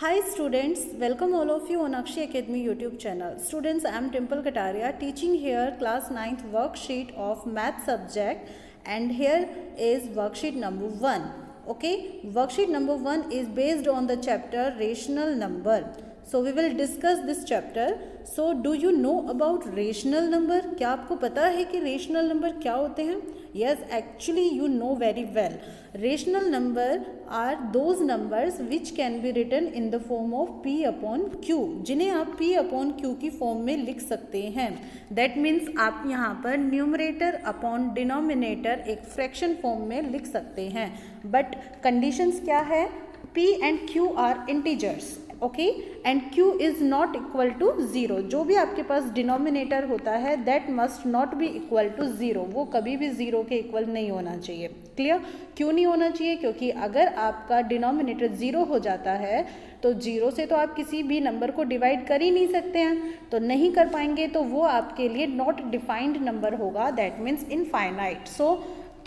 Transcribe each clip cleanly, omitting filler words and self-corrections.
Hi students, welcome all of you on Akshi Academy YouTube channel. Students, I am Dimple Kataria teaching here class 9th worksheet of math subject, and here is worksheet number 1. Okay, worksheet number 1 is based on the chapter rational number. So we will discuss this chapter. So do you know about rational number? क्या आपको पता है कि rational number क्या होते हैं? Yes, actually you know very well. Rational number are those numbers which can be written in the form of p upon q, जिन्हें आप p upon q की फॉर्म में लिख सकते हैं. That means आप यहाँ पर न्यूमरेटर अपॉन डिनोमिनेटर एक फ्रैक्शन फॉर्म में लिख सकते हैं. बट कंडीशंस क्या है? p and q are integers. Okay, and q is not equal to zero. जो भी आपके पास डिनोमिनेटर होता है that must not be equal to zero. वो कभी भी ज़ीरो के इक्वल नहीं होना चाहिए. क्लियर? क्यों नहीं होना चाहिए? क्योंकि अगर आपका डिनोमिनेटर ज़ीरो हो जाता है तो ज़ीरो से तो आप किसी भी नंबर को डिवाइड कर ही नहीं सकते हैं. तो नहीं कर पाएंगे तो वो आपके लिए नॉट डिफाइंड नंबर होगा. That means infinite. So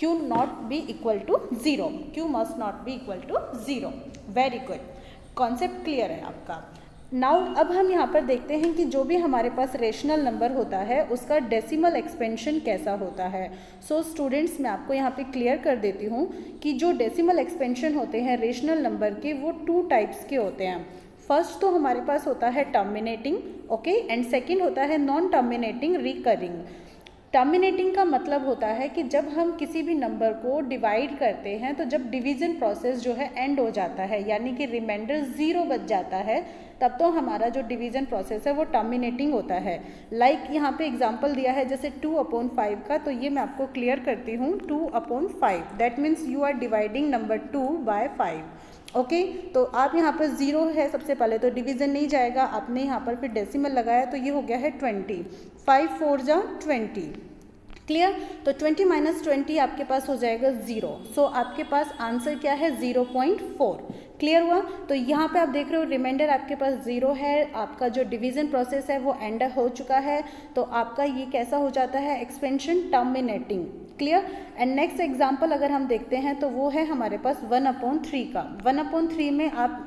q not be equal to zero. q must not be equal to zero. Very good, concept clear है आपका. नाउ अब हम यहाँ पर देखते हैं कि जो भी हमारे पास रेशनल नंबर होता है उसका डेसिमल एक्सपेंशन कैसा होता है. सो स्टूडेंट्स, मैं आपको यहाँ पे क्लियर कर देती हूँ कि जो डेसिमल एक्सपेंशन होते हैं रेशनल नंबर के वो टू टाइप्स के होते हैं. फर्स्ट तो हमारे पास होता है टर्मिनेटिंग, ओके, एंड सेकेंड होता है नॉन टर्मिनेटिंग रिकरिंग. टर्मिनेटिंग का मतलब होता है कि जब हम किसी भी नंबर को डिवाइड करते हैं तो जब डिवीज़न प्रोसेस जो है एंड हो जाता है, यानी कि रिमाइंडर ज़ीरो बच जाता है, तब तो हमारा जो डिवीज़न प्रोसेस है वो टर्मिनेटिंग होता है. लाइक यहाँ पे एग्जांपल दिया है जैसे 2/5 का, तो ये मैं आपको क्लियर करती हूँ. 2/5 that means you are dividing number 2/5. Okay, तो आप यहाँ पर ज़ीरो है सबसे पहले तो डिवीज़न नहीं जाएगा. आपने यहाँ पर फिर डेसिमल लगाया तो ये हो गया है 20. 5 4 जा 20. क्लियर? तो 20 - 20 आपके पास हो जाएगा ज़ीरो. सो आपके पास आंसर क्या है? 0.4. क्लियर हुआ? तो यहाँ पे आप देख रहे हो रिमाइंडर आपके पास ज़ीरो है. आपका जो डिवीज़न प्रोसेस है वो एंड हो चुका है. तो आपका ये कैसा हो जाता है? Expansion terminating. Clear? And next example अगर हम देखते हैं तो वो है हमारे पास 1/3 का. 1/3 में आप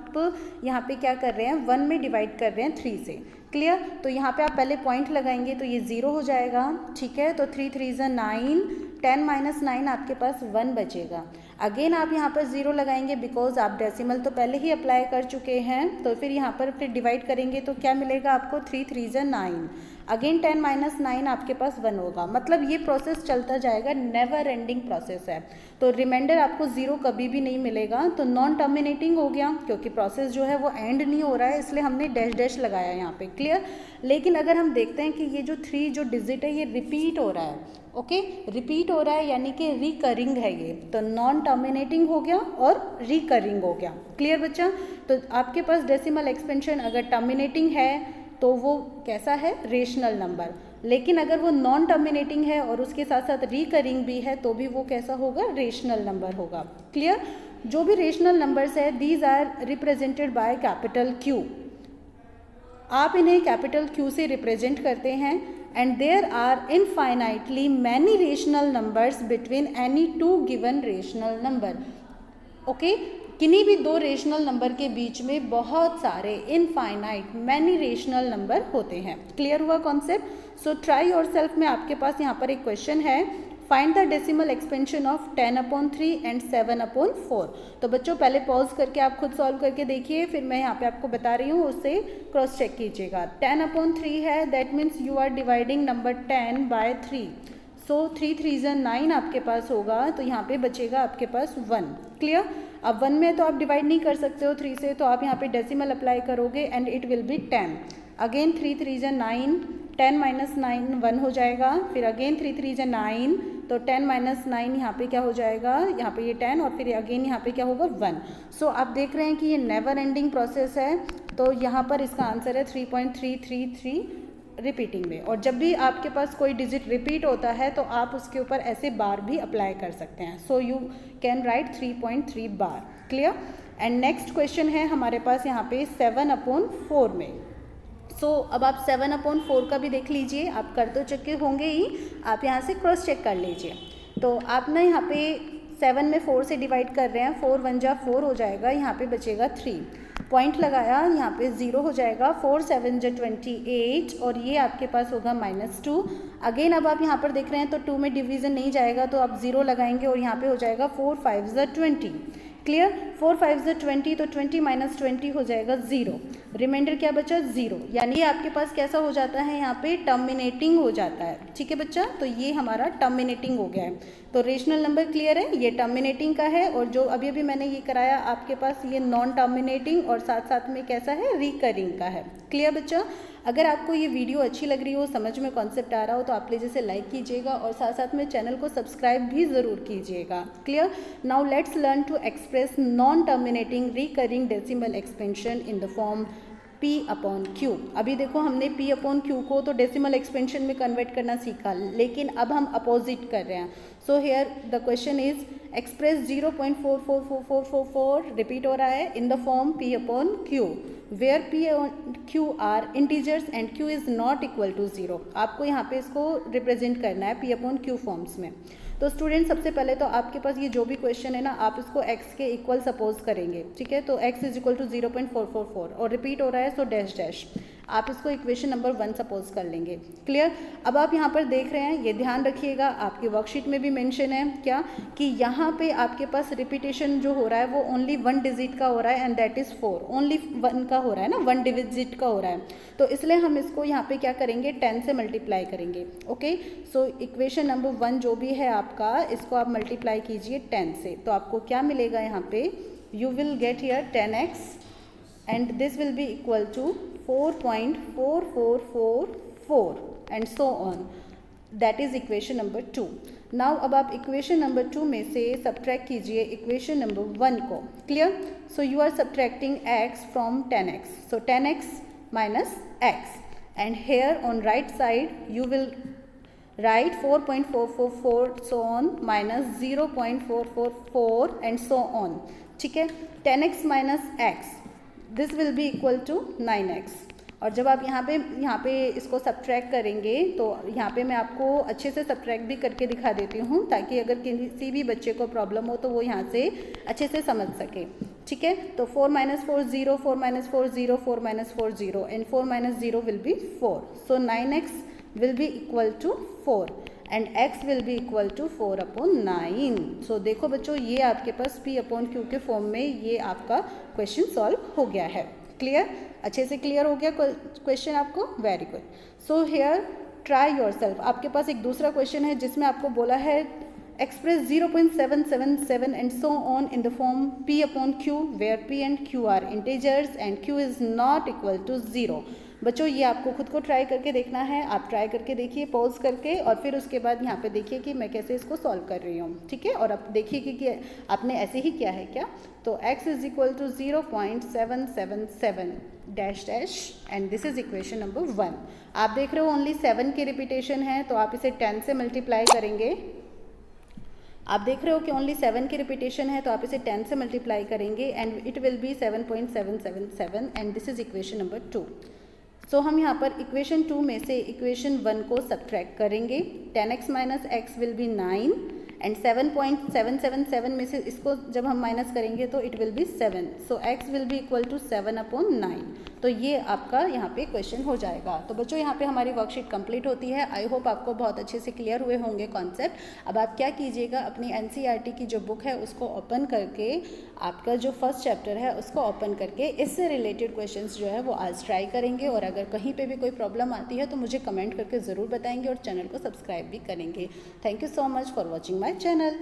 यहाँ पे क्या कर रहे हैं? 1 में डिवाइड कर रहे हैं 3 से. क्लियर? तो यहाँ पे आप पहले पॉइंट लगाएंगे तो ये ज़ीरो हो जाएगा. ठीक है, तो 3 3 = 9. 10 - 9 आपके पास 1 बचेगा. अगेन आप यहाँ पर ज़ीरो लगाएंगे बिकॉज आप डेसिमल तो पहले ही अप्लाई कर चुके हैं. तो फिर यहाँ पर फिर डिवाइड करेंगे तो क्या मिलेगा आपको? 3 3 = 9. अगेन 10 - 9 आपके पास 1 होगा. मतलब ये प्रोसेस चलता जाएगा, नेवर एंडिंग प्रोसेस है. तो रिमाइंडर आपको ज़ीरो कभी भी नहीं मिलेगा. तो नॉन टर्मिनेटिंग हो गया क्योंकि प्रोसेस जो है वो एंड नहीं हो रहा है, इसलिए हमने डैश डैश लगाया यहाँ पे. क्लियर? लेकिन अगर हम देखते हैं कि ये जो 3 जो डिजिट है ये रिपीट हो रहा है. ओके, रिपीट हो रहा है यानी कि रिकरिंग है ये. तो नॉन टर्मिनेटिंग हो गया और रिकरिंग हो गया. क्लियर बच्चा? तो आपके पास डेसिमल एक्सपेंशन अगर टर्मिनेटिंग है तो वो कैसा है? Rational number. लेकिन अगर वो नॉन टर्मिनेटिंग है और उसके साथ साथ रिकरिंग भी है तो भी वो कैसा होगा? रेशनल नंबर होगा. क्लियर? जो भी रेशनल नंबर्स है these are represented by capital Q. आप इन्हें कैपिटल Q से रिप्रेजेंट करते हैं. And there are infinitely many rational numbers between any two given rational number. Okay, किन्हीं भी दो रेशनल नंबर के बीच में बहुत सारे इनफाइनाइट मैनी रेशनल नंबर होते हैं. क्लियर हुआ कॉन्सेप्ट? सो ट्राई योरसेल्फ में आपके पास यहाँ पर एक क्वेश्चन है. Find the decimal expansion of 10/3 and 7/4. तो बच्चों पहले पॉज करके आप खुद सॉल्व करके देखिए, फिर मैं यहाँ पे आपको बता रही हूँ, उससे क्रॉस चेक कीजिएगा. 10/3 है, that means you are dividing number 10/3. So 3 3 = 9 आपके पास होगा. तो यहाँ पे बचेगा आपके पास 1. क्लियर? अब 1 में तो आप डिवाइड नहीं कर सकते हो 3 से, तो आप यहाँ पे डेसिमल अप्लाई करोगे and it will B 10. Again 3 3 = 9. 10 - 9 1 हो जाएगा. फिर अगेन 3 3 = 9. तो 10 - 9 यहाँ पे क्या हो जाएगा? यहाँ पे ये 10 और फिर अगेन यहाँ पे क्या होगा? 1. सो आप देख रहे हैं कि ये नेवर एंडिंग प्रोसेस है. तो यहाँ पर इसका आंसर है 3.333 रिपीटिंग में. और जब भी आपके पास कोई डिजिट रिपीट होता है तो आप उसके ऊपर ऐसे बार भी अप्लाई कर सकते हैं. So you can write 3.3 bar. Clear? And next question है हमारे पास यहाँ पे 7/4 में. सो अब आप 7/4 का भी देख लीजिए. आप कर तो चुके होंगे ही, आप यहाँ से क्रॉस चेक कर लीजिए. तो आप ना यहाँ पे 7 में 4 से डिवाइड कर रहे हैं. 4 1 = 4 हो जाएगा. यहाँ पे बचेगा 3. पॉइंट लगाया, यहाँ पे 0 हो जाएगा, 4 7 जो 28 और ये आपके पास होगा -2। अगेन अब आप यहाँ पर देख रहे हैं तो 2 में डिवीज़न नहीं जाएगा तो आप 0 लगाएंगे और यहाँ पे हो जाएगा 4 5 20। क्लियर, 4 5 20 तो 20 - 20 हो जाएगा 0, रिमाइंडर क्या बचा 0, यानी ये आपके पास कैसा हो जाता है, यहाँ पे टर्मिनेटिंग हो जाता है। ठीक है बच्चा, तो ये हमारा टर्मिनेटिंग हो गया है। तो रेशनल नंबर क्लियर है, ये टर्मिनेटिंग का है, और जो अभी अभी मैंने ये कराया आपके पास ये नॉन टर्मिनेटिंग और साथ साथ में कैसा है, रिकरिंग का है। क्लियर बच्चा, अगर आपको ये वीडियो अच्छी लग रही हो, समझ में कॉन्सेप्ट आ रहा हो तो आप प्लीज़ इसे लाइक कीजिएगा और साथ साथ में चैनल को सब्सक्राइब भी ज़रूर कीजिएगा। Clear, now let's learn to express non terminating recurring decimal expansion in the form P/Q। अभी देखो हमने P/Q को तो डेसिमल एक्सपेंशन में कन्वर्ट करना सीखा, लेकिन अब हम अपोजिट कर रहे हैं। So here the question is express 0.444444 repeat हो रहा है in the form P/Q where P/Q are integers and Q is not equal to 0। आपको यहाँ पे इसको रिप्रेजेंट करना है P/Q फॉर्म्स में। तो स्टूडेंट सबसे पहले तो आपके पास ये जो भी क्वेश्चन है ना, आप इसको x के इक्वल सपोज करेंगे। ठीक है, तो x इज इक्वल टू 0.444 और रिपीट हो रहा है, सो डैश डैश आप इसको इक्वेशन नंबर 1 सपोज कर लेंगे। क्लियर, अब आप यहाँ पर देख रहे हैं, ये ध्यान रखिएगा, आपकी वर्कशीट में भी मेंशन है क्या कि यहाँ पे आपके पास रिपीटेशन जो हो रहा है वो ओनली 1 डिजिट का हो रहा है एंड दैट इज़ 4, ओनली 1 का हो रहा है ना, 1 डिजिट का हो रहा है, तो इसलिए हम इसको यहाँ पे क्या करेंगे, 10 से मल्टीप्लाई करेंगे। ओके, सो इक्वेशन नंबर 1 जो भी है आपका, इसको आप मल्टीप्लाई कीजिए 10 से, तो आपको क्या मिलेगा यहाँ पे, you will get here 10x and this will be equal to 4.4444 and so on, that is equation number 2. now अब आप इक्वेशन नंबर 2 में से सब्ट्रैक्ट कीजिए इक्वेशन नंबर 1 को। Clear, so you are subtracting x from 10x, so 10x minus x and here on right side you will write 4.444 so on minus 0.444 and so on। ठीक है, 10x minus x this will be equal to 9x। और जब आप यहाँ पे इसको subtract करेंगे तो यहाँ पे मैं आपको अच्छे से सब्ट्रैक्ट भी करके दिखा देती हूँ, ताकि अगर किसी भी बच्चे को प्रॉब्लम हो तो वो यहाँ से अच्छे से समझ सके। ठीक है, तो 4 - 4 0, 4 - 4 0, 4 - 4 0 and 4 - 0 will be 4, so 9x will be equal to 4 and x will be equal to 4/9। So देखो बच्चों, ये आपके पास P/Q के फॉर्म में ये आपका क्वेश्चन सॉल्व हो गया है। क्लियर, अच्छे से क्लियर हो गया क्वेश्चन आपको, very good. So here try yourself, आपके पास एक दूसरा क्वेश्चन है जिसमें आपको बोला है express 0.777 and so on in the form P/Q where P and Q are integers and Q is not equal to 0। बच्चों ये आपको खुद को ट्राई करके देखना है, आप ट्राई करके देखिए पॉज करके, और फिर उसके बाद यहाँ पे देखिए कि मैं कैसे इसको सॉल्व कर रही हूँ। ठीक है, और अब देखिए कि आपने ऐसे ही किया है क्या, तो x is equal to 0.777 dash dash and this is equation number 1। आप देख रहे हो ओनली 7 की रिपीटेशन है, तो आप इसे 10 से मल्टीप्लाई करेंगे। आप देख रहे हो कि ओनली 7 की रिपीटेशन है, तो आप इसे 10 से मल्टीप्लाई करेंगे and it will B 7.777 and this is equation number 2। सो हम यहाँ पर इक्वेशन 2 में से इक्वेशन 1 को सब्ट्रैक्ट करेंगे। 10x minus x will be 9 and 7.777 में से इसको जब हम माइनस करेंगे तो it will be 7, so x will be equal to 7/9। तो ये आपका यहाँ पे क्वेश्चन हो जाएगा। तो बच्चों यहाँ पे हमारी वर्कशीट कंप्लीट होती है। आई होप आपको बहुत अच्छे से क्लियर हुए होंगे कॉन्सेप्ट। अब आप क्या कीजिएगा, अपनी NCERT की जो बुक है उसको ओपन करके, आपका जो फर्स्ट चैप्टर है उसको ओपन करके इससे रिलेटेड क्वेश्चंस जो है वो आज ट्राई करेंगे, और अगर कहीं पे भी कोई प्रॉब्लम आती है तो मुझे कमेंट करके ज़रूर बताएंगे और चैनल को सब्सक्राइब भी करेंगे। Thank you so much for watching my channel.